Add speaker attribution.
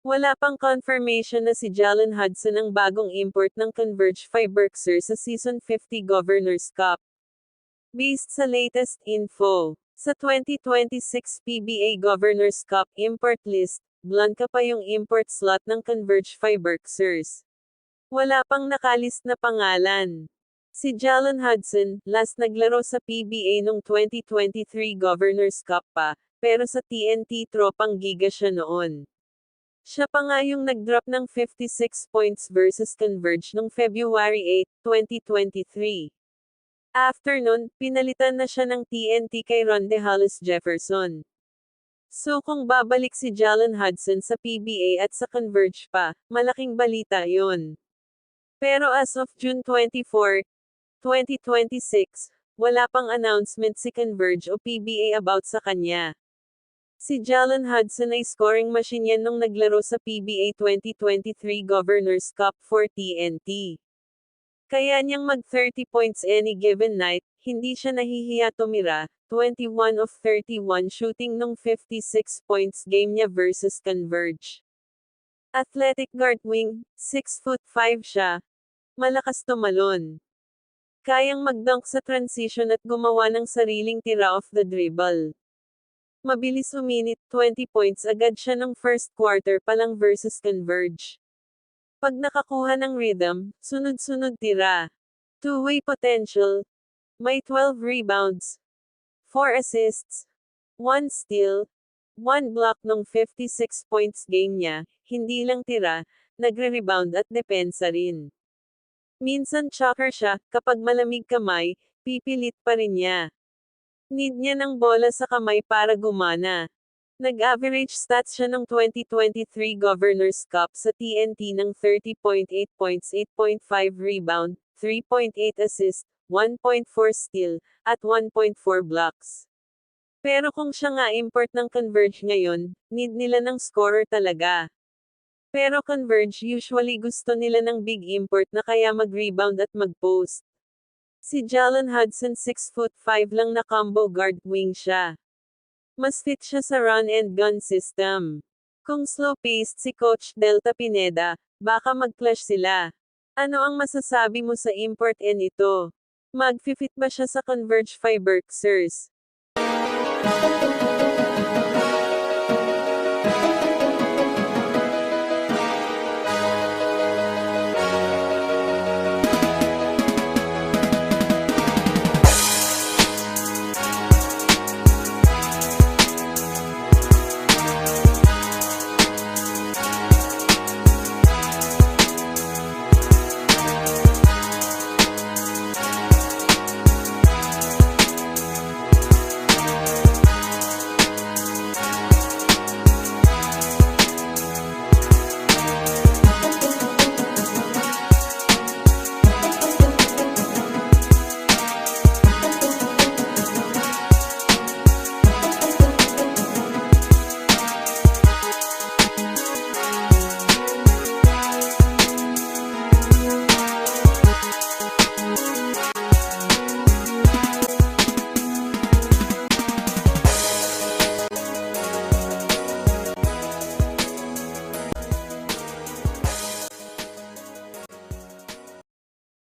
Speaker 1: Wala pang confirmation na si Jalen Hudson ang bagong import ng Converge Fiberxer sa Season 50 Governors Cup. Based sa latest info, sa 2026 PBA Governors Cup import list, blanca pa yung import slot ng Converge Fiberxers. Wala pang nakalist na pangalan. Si Jalen Hudson, last naglaro sa PBA noong 2023 Governors Cup pa, pero sa TNT Tropang Giga siya noon. Siya pa nga yung nag-drop ng 56 points versus Converge noong February 8, 2023. After nun, pinalitan na siya ng TNT kay Ronde Hollis Jefferson. So kung babalik si Jalen Hudson sa PBA at sa Converge pa, malaking balita yon. Pero as of June 24, 2026, wala pang announcement si Converge o PBA about sa kanya. Si Jalen Hudson ay scoring machine yan nung naglaro sa PBA 2023 Governors Cup for TNT. Kaya niyang mag 30 points any given night, hindi siya nahihiya tumira, 21 of 31 shooting nung 56 points game niya versus Converge. Athletic guard wing, 6'5" siya. Malakas tumalon. Kayang mag-dunk sa transition at gumawa ng sariling tira off the dribble. Mabilis uminit, 20 points agad siya ng first quarter pa lang versus Converge. Pag nakakuha ng rhythm, sunod-sunod tira. Two-way potential. May 12 rebounds, 4 assists, 1 steal, 1 block nung 56 points game niya, hindi lang tira, nagre-rebound at depensa rin. Minsan choker siya, kapag malamig kamay, pipilit pa rin niya. Need niya ng bola sa kamay para gumana. Nag-average stats siya ng 2023 Governors Cup sa TNT ng 30.8 points, 8.5 rebound, 3.8 assist, 1.4 steal, at 1.4 blocks. Pero kung siya nga import ng Converge ngayon, need nila ng scorer talaga. Pero Converge usually gusto nila ng big import na kaya mag-rebound at mag-post. Si Jalen Hudson 6'5" lang na combo guard wing siya. Mas fit siya sa run and gun system. Kung slow-paced si Coach Delta Pineda, baka mag-clash sila. Ano ang masasabi mo sa import and ito? Mag-fit ba siya sa Converge Fiberxers?